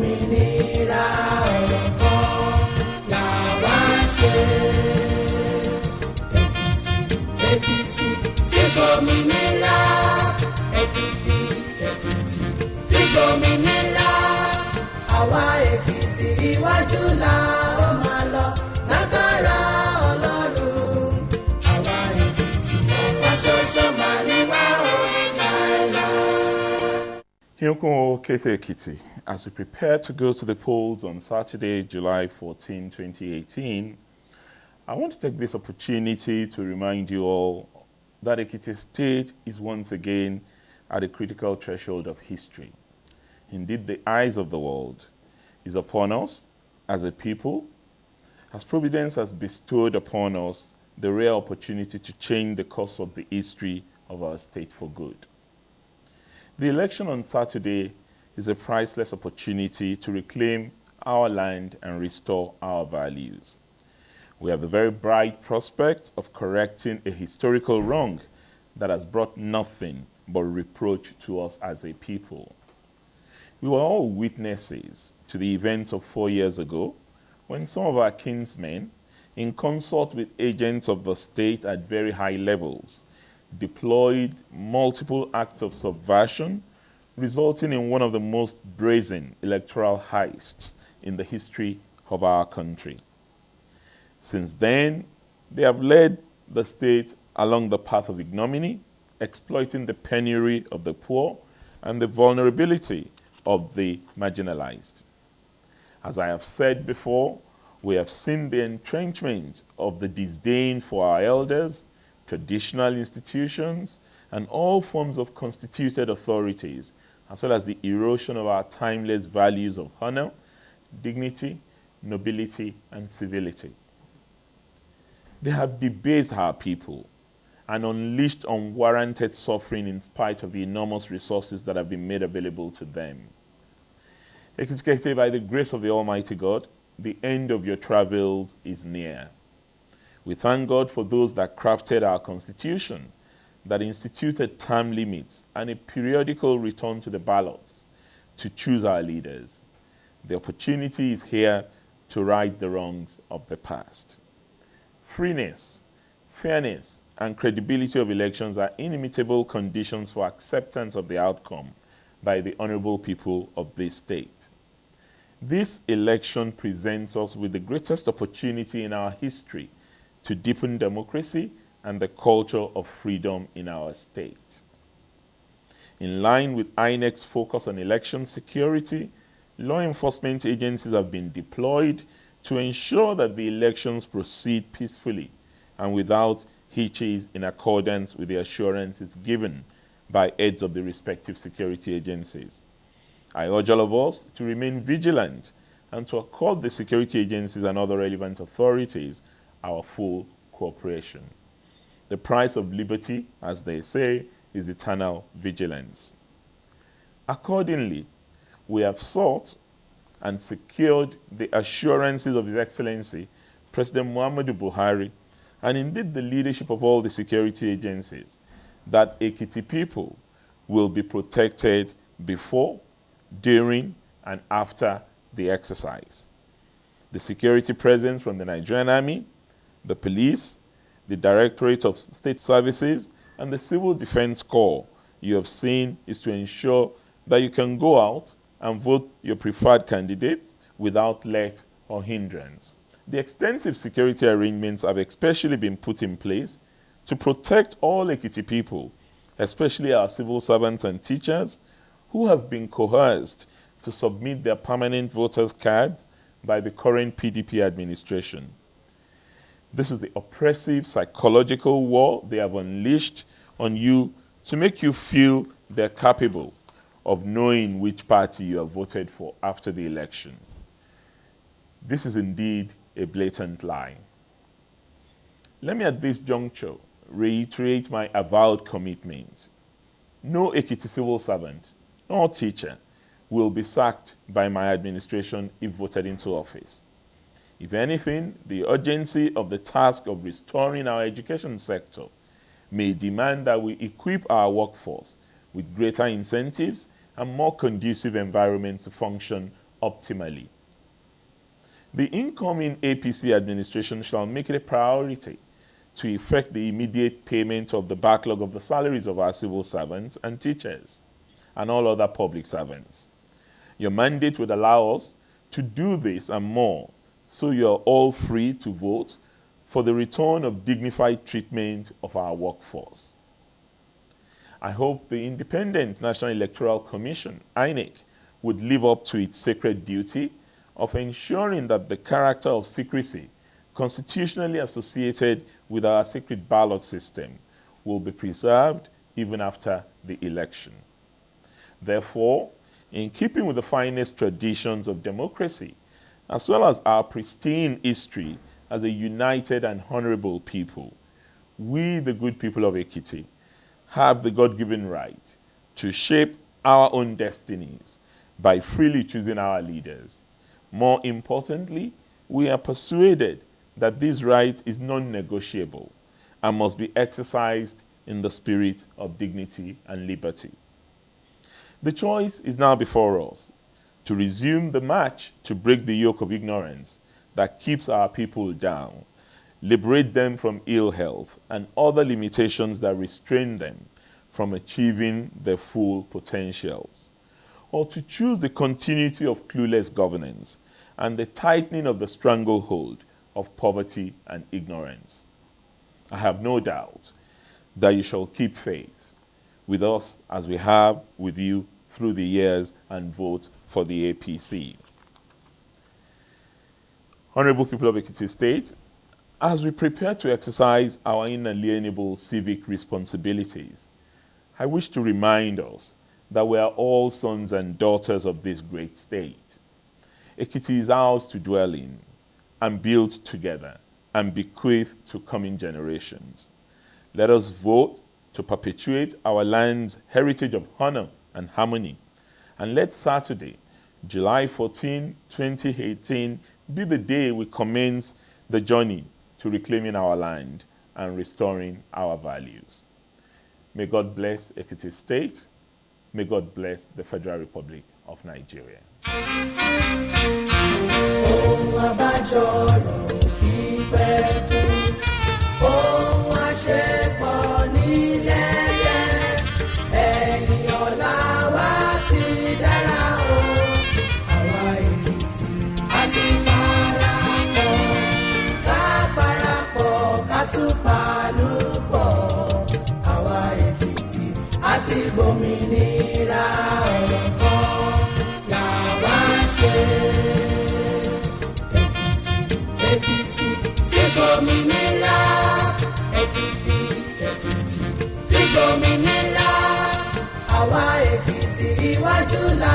òmìnira ọ̀kan làwa ń ṣe. Èkìtì, Èkìtì ti gbòmìnira. Èkìtì, Èkìtì ti gbòmìnira. Àwa Èkìtì iwájú la ó máa lọ lágbára Ọlọ́run. Àwa Èkìtì ọ̀kan ṣoṣo máa ní wá o láéláé. Here Kayode Ekiti, as we prepare to go to the polls on Saturday, July 14, 2018, I want to take this opportunity to remind you all that Ekiti State is once again at a critical threshold of history. Indeed, the eyes of the world is upon us as a people, as Providence has bestowed upon us the rare opportunity to change the course of the history of our state for good. The election on Saturday is a priceless opportunity to reclaim our land and restore our values. We have the very bright prospect of correcting a historical wrong that has brought nothing but reproach to us as a people. We were all witnesses to the events of 4 years ago when some of our kinsmen, in consort with agents of the state at very high levels, deployed multiple acts of subversion, resulting in one of the most brazen electoral heists in the history of our country. Since then, they have led the state along the path of ignominy, exploiting the penury of the poor and the vulnerability of the marginalized. As I have said before, we have seen the entrenchment of the disdain for our elders, traditional institutions, and all forms of constituted authorities, as well as the erosion of our timeless values of honor, dignity, nobility, and civility. They have debased our people and unleashed unwarranted suffering in spite of the enormous resources that have been made available to them. Ekiti, by the grace of the Almighty God, the end of your travels is near. We thank God for those that crafted our Constitution, that instituted term limits and a periodical return to the ballots to choose our leaders. The opportunity is here to right the wrongs of the past. Freeness, fairness, and credibility of elections are inimitable conditions for acceptance of the outcome by the honorable people of this state. This election presents us with the greatest opportunity in our history to deepen democracy and the culture of freedom in our state. In line with INEC's focus on election security, law enforcement agencies have been deployed to ensure that the elections proceed peacefully and without hitches, in accordance with the assurances given by heads of the respective security agencies. I urge all of us to remain vigilant and to accord the security agencies and other relevant authorities our full cooperation. The price of liberty, as they say, is eternal vigilance. Accordingly, we have sought and secured the assurances of His Excellency, President Muhammadu Buhari, and indeed the leadership of all the security agencies, that Ekiti people will be protected before, during, and after the exercise. The security presence from the Nigerian Army, the police, the Directorate of State Services, and the Civil Defense Corps you have seen is to ensure that you can go out and vote your preferred candidate without let or hindrance. The extensive security arrangements have especially been put in place to protect all Ekiti people, especially our civil servants and teachers, who have been coerced to submit their permanent voters' cards by the current PDP administration. This is the oppressive psychological war they have unleashed on you to make you feel they're capable of knowing which party you have voted for after the election. This is indeed a blatant lie. Let me at this juncture reiterate my avowed commitment. No Ekiti civil servant nor teacher will be sacked by my administration if voted into office. If anything, the urgency of the task of restoring our education sector may demand that we equip our workforce with greater incentives and more conducive environments to function optimally. The incoming APC administration shall make it a priority to effect the immediate payment of the backlog of the salaries of our civil servants and teachers and all other public servants. Your mandate would allow us to do this and more, so you are all free to vote for the return of dignified treatment of our workforce. I hope the Independent National Electoral Commission, INEC, would live up to its sacred duty of ensuring that the character of secrecy constitutionally associated with our secret ballot system will be preserved even after the election. Therefore, in keeping with the finest traditions of democracy, as well as our pristine history as a united and honorable people, we, the good people of Ekiti, have the God-given right to shape our own destinies by freely choosing our leaders. More importantly, we are persuaded that this right is non-negotiable and must be exercised in the spirit of dignity and liberty. The choice is now before us to resume the march to break the yoke of ignorance that keeps our people down, liberate them from ill health and other limitations that restrain them from achieving their full potentials, or to choose the continuity of clueless governance and the tightening of the stranglehold of poverty and ignorance. I have no doubt that you shall keep faith with us as we have with you through the years and vote for the APC. Honorable people of Ekiti State, as we prepare to exercise our inalienable civic responsibilities, I wish to remind us that we are all sons and daughters of this great state. Ekiti is ours to dwell in and build together and bequeath to coming generations. Let us vote to perpetuate our land's heritage of honor and harmony. And let Saturday, July 14, 2018, be the day we commence the journey to reclaiming our land and restoring our values. May God bless Ekiti State. May God bless the Federal Republic of Nigeria. Ohun àbájọrò kì í pẹ́ kú, ohun àṣepọ̀ nílẹ̀lẹ̀, ẹ̀yìn ọ̀la wa ti dára o. Àwa Èkìtì àti parapọ̀, ká parapọ̀ ká tún pàlú pọ̀. Àwa Èkìtì àti gbòmìnira ọ̀rọ̀ kan làwa ń ṣe. Ekiti ti gbòmìnira, Ekiti ti gbòmìnira, àwa Ekiti iwájú la